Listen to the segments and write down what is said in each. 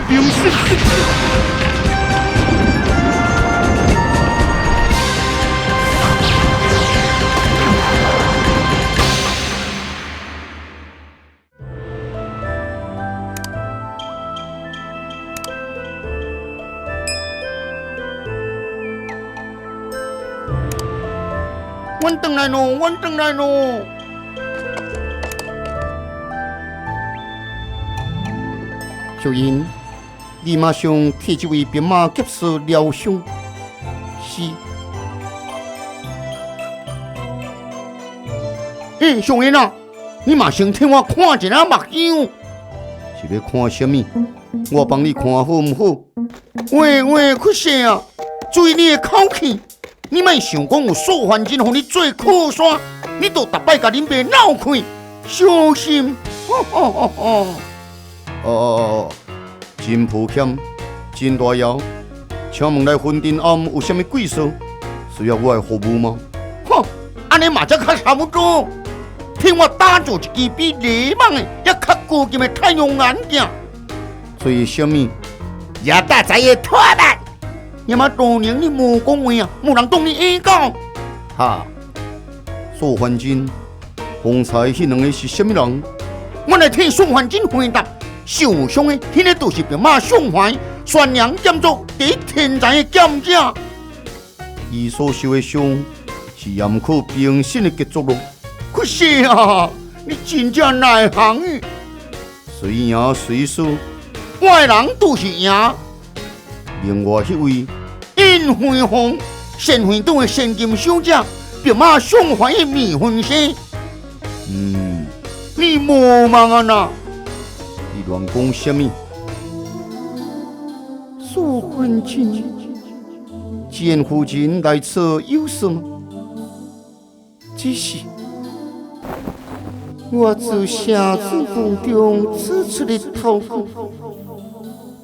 冰雪。阮回来咯，阮回来咯。小英，你马上替这位兵马结束疗伤。是。小英啊，你马上替我看一下目镜。是要看什么？我帮你看好唔好？喂，快些啊！注意你的口气。你莫想讲有素环境互你做靠山，你都逐摆甲恁爸闹开，小心！真抱歉，真大妖，请问来婚宴暗有啥物贵事？需要我的服务吗？安尼嘛才较差不多。替我打造一支比雷芒的还较高级的太阳眼镜。所以什么？也大仔的拖板。也嘛多年你无讲话啊，无人懂你演讲。哈，素环境，方才迄两个是什么人？我来替素环境回答。受伤的迄个就是兵马上怀，宣扬剑作第天才的剑者。伊所受的伤是严酷平身的结束咯。可是啊，你真正内行的，虽赢虽输，我的人都是赢。另外迄位尹辉煌，神会党的现金小姐，兵马上怀的未婚妻。你无忙啊呐？你乱讲什么？素环境，简夫人来此有事吗？只是我自城子宫中刺出的头骨，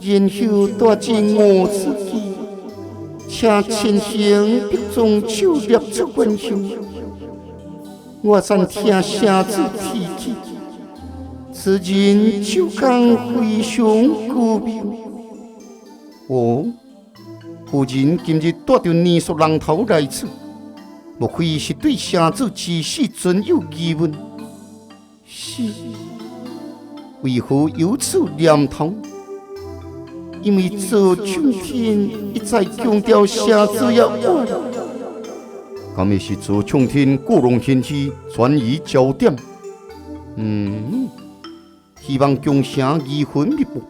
然后带进我自己，请亲行必中手捏出元凶。我暂听城子提起。此人手工非常高明。夫人今日带着泥塑人头来此，莫非是对城主之死存有疑问？是，为何有此念头？因为赵冲天一再强调城主要我，敢会是赵冲天故弄玄虚，转移焦点？希望江城移魂灭目，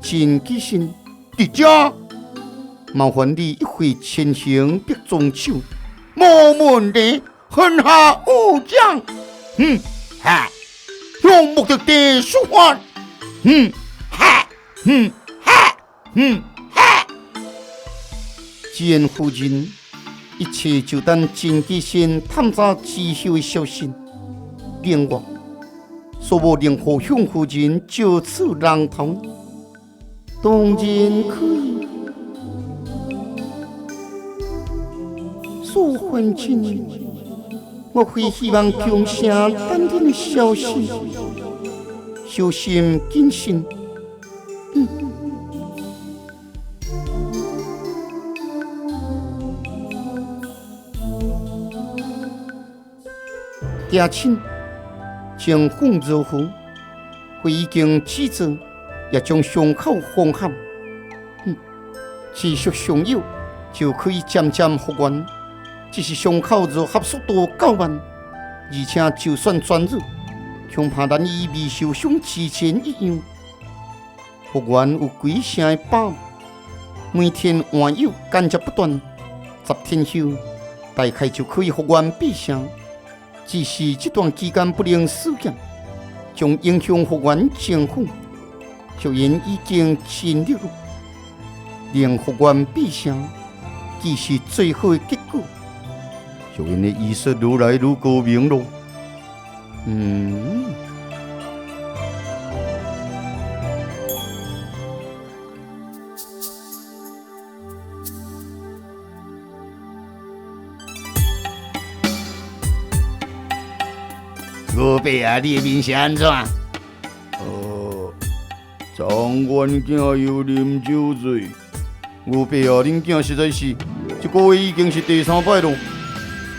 真记心伫遮，麻烦你一会前行别中手，无问题，恨下武将。用目的地出发。简夫人，一切就等真记心探查之后的消息。另外。所无任何向夫人就此人头，当然可以。素环境，我会希望江城等等的消息，小心谨慎。爹亲。将凤如虎，我已经指责，也将伤口缝合。持续上药就可以渐渐复原，只是伤口愈合速度较慢，而且就算转入，恐怕难以未受伤之前一样。复原有几成的把握，每天换药间接不断，10天后大概就可以复原必成。只是这段期间不能使用，将影响复原情况。小人已经尽力了，能复原必成，既是最好的结果。小人的意识愈来愈高明了。五伯啊，你的面是安怎？张元囝又啉酒醉，有爸啊，恁囝实在是，这个月已经是第3摆咯。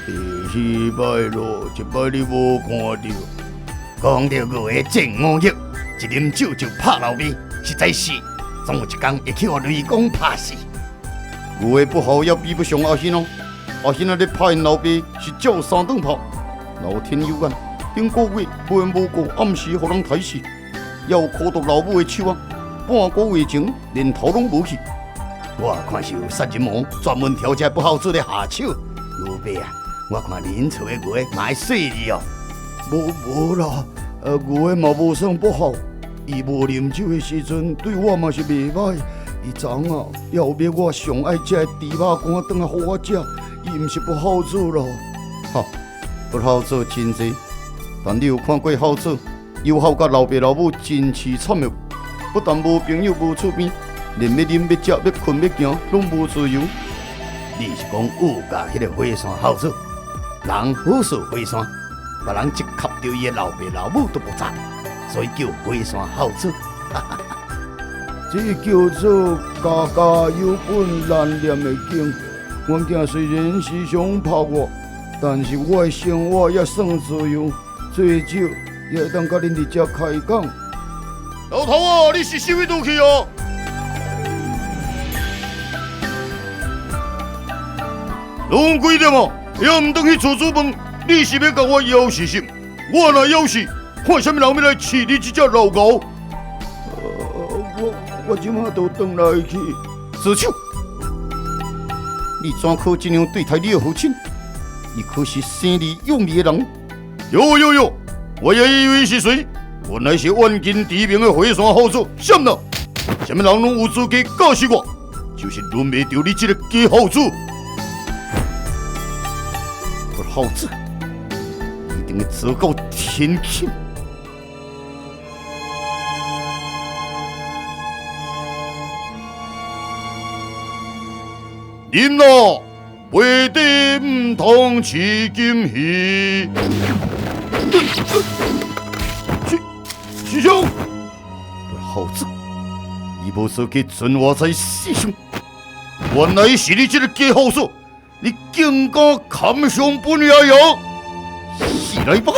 第4摆咯，这摆你无看到。讲到五个正5日，一啉酒就拍老爸，实在是总有一天会去我雷公拍死。有的不好也比不上阿新哦。阿新啊，咧拍因老爸是照3顿拍，老天有眼，顶个月无缘无故暗时互人抬死，也有苦毒老母的手啊，半个月前连头拢无去。我看是有杀人魔专门挑这不好子咧下手。老爸啊，我看恁厝的牛嘛会细你哦。无啦，牛嘛无算不好，伊无啉酒的时阵对我嘛是袂歹。伊昨啊，要逼我上爱食的猪肉干转来互我食，伊毋是不好做咯。哈，不好做真济，但你有看过好做？有孝甲老爸老母真凄惨的，不但无朋友无厝边，连要啉要食要困要行拢无自由。你是讲有甲迄个火山好做，人好说火山，别人一磕到伊的老爸老母都无知，所以叫火山好做。哈哈。这叫做家家有本难念的经。阮囝虽然时常拍我，但是我的生活也算自由，最少也会当甲恁伫遮开讲。老头啊，你是啥物倒去啊？拢几点啊？还唔倒去厝煮饭？你是要甲我要死什？我若要死，看什么人要来饲你这只老狗？我即马就转来去。子丑，你怎可这样对待你的父亲？伊可是生你养你的人。有，我也以为是谁，原来是万金知名的火山好手。什么？什么人拢有资格教死我？就是轮袂着你这个假好子。不好子，一定会昭告天庆。饮咯，背地唔通吃金鱼。师兄，好子，你无说去存我在师兄，原来是你这个假好手，你竟敢砍伤本爷爷！起来吧！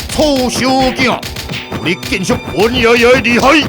臭小囝，你见识本爷爷的厉害！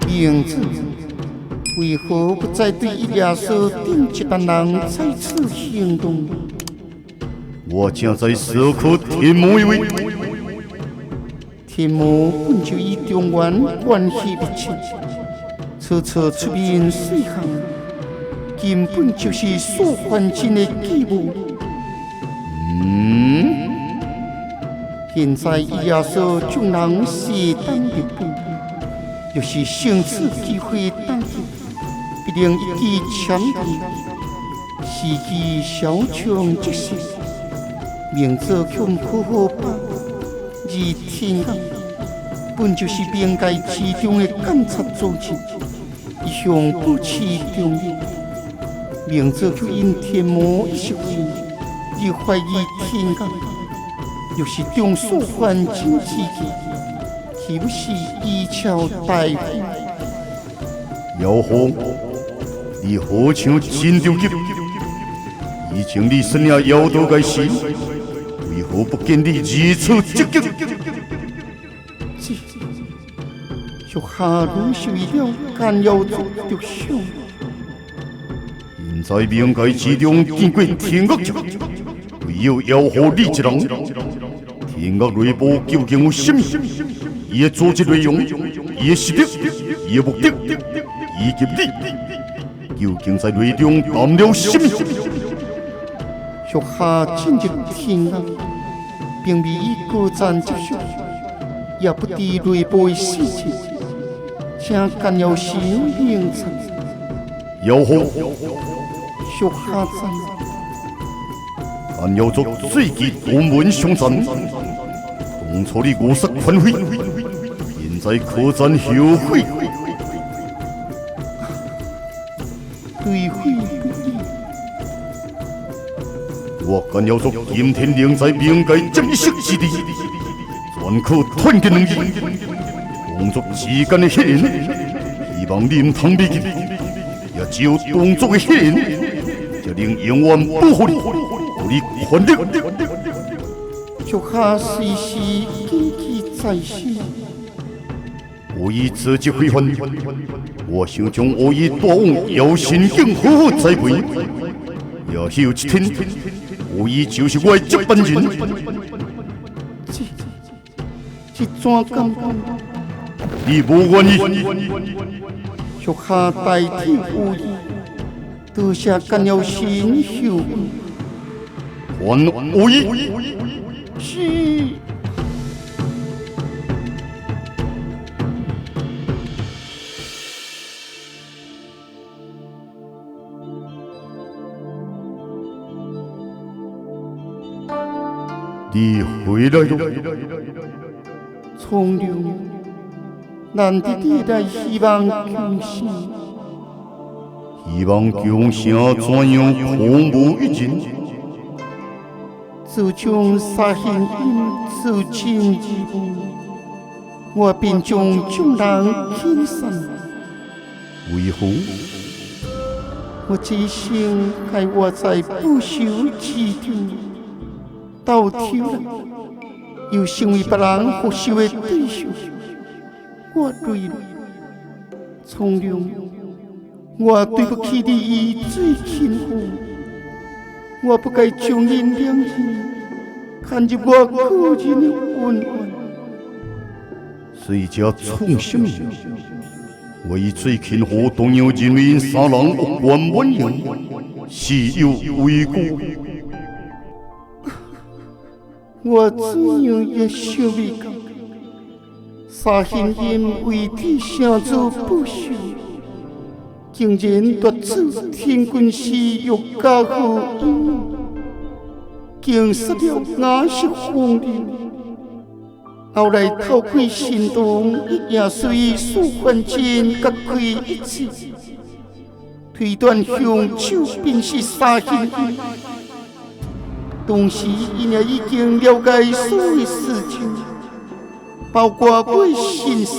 英子，为何不再对伊亚瑟定一班人再次行动？我正在思考天魔一位。天魔本就与中原关系密切，初初出面随行，根本就是所犯尽的计谋。现在伊亚瑟众人势单力薄。要是生此机会打击，必定一举牵动，时机小强即失。明早却唔好好办，而天啊，本就是冥界之中的监察组织，一向保持中立。明早却因天魔一失位，而怀疑天啊，又是中所犯尽之计。岂不是以巧代夫？妖狐，你好像真着急。以前你生了妖道该死，为何不见你如此积极？这下路是为了干妖族着想。现在冥界之中见过天恶者，唯有妖狐你一人。天恶内部究竟有什么？伊的组织内容，伊的实力，伊的目的，以及你，究竟在内中谈了什么？脚下进入天暗，并未以高赞接受，也不知内部的事情，请干扰时明察。有好，脚下赞，但要做最极多门凶残，当初的五色纷飞，现在可赞后悔。对悔。我干要做今天另在命界正式之地，全靠团结能力，动作之间的黑人，希望你唔通避忌，也只有动作的黑人，才能永远保护你，互你宽定。脚下随时谨记在心。我以自己挥还，我想将我以大王姚神经好好栽培，也有一天。无疑就是我的接班人。这怎感觉？你无愿意？脚下代替无意，多谢干扰神后。还无意？是。你回来了，从良，咱的地带希望共生，希望共生怎样空无一人？自将杀人因自尽一步，我便将众人遣散。为何？我只想该活在不朽之中。到头来，又成为别人复仇的对象。我对了，从良，我对不起你最亲厚，我不该将因两人看入我个人的恩怨。谁家从什么？我以最亲厚动摇认为因三人恶贯满盈，是有为故。我怎样也想不到，杀人因为替相助不朽，竟然夺走天君师玉家后因，竟杀了雅色风流。后来透过行动，也随苏焕剑各开一次，推断凶手便是杀人因。当时，因也已经了解所有事情，包括我的身世。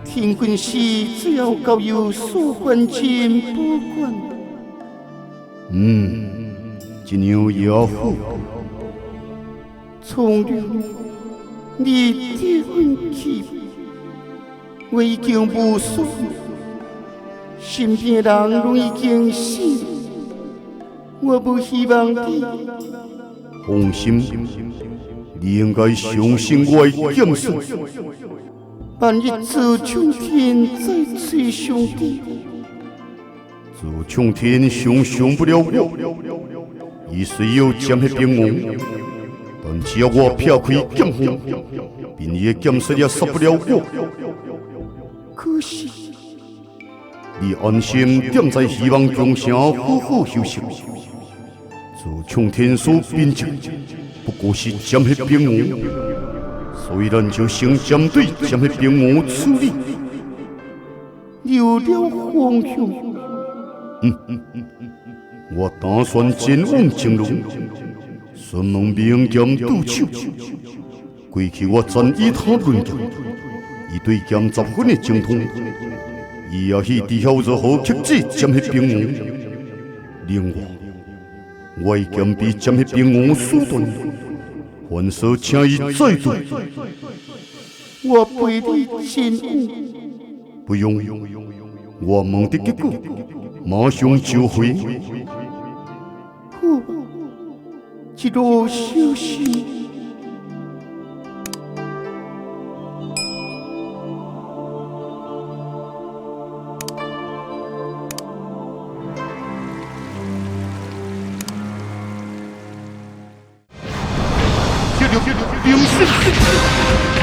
天君师只要交由苏焕剑保管。这样也好。从良，你的运气，我已经无所，身边的人都已经死了。我不希望你放心，你应该相信我的剑术。万一自冲天再追上你，自冲天想不了我，伊虽有剑的兵王，但只要我撇开剑锋，便伊的剑术也杀不了我。可惜，你安心点在希望中城好好休息。自冲天所编辑，不过是剑的兵王，所以咱就先针对剑的兵王处理。有了方向。我打算前往正路，顺蒙明剑渡手。过去我曾与他论剑，伊对剑十分的精通，伊也去知晓如何克制剑的兵王。另外，我的剑比剑的兵王速断，还说请伊再度。我陪你前往。不用，我问的结果，马上就回。好吧，一路小心。灵性。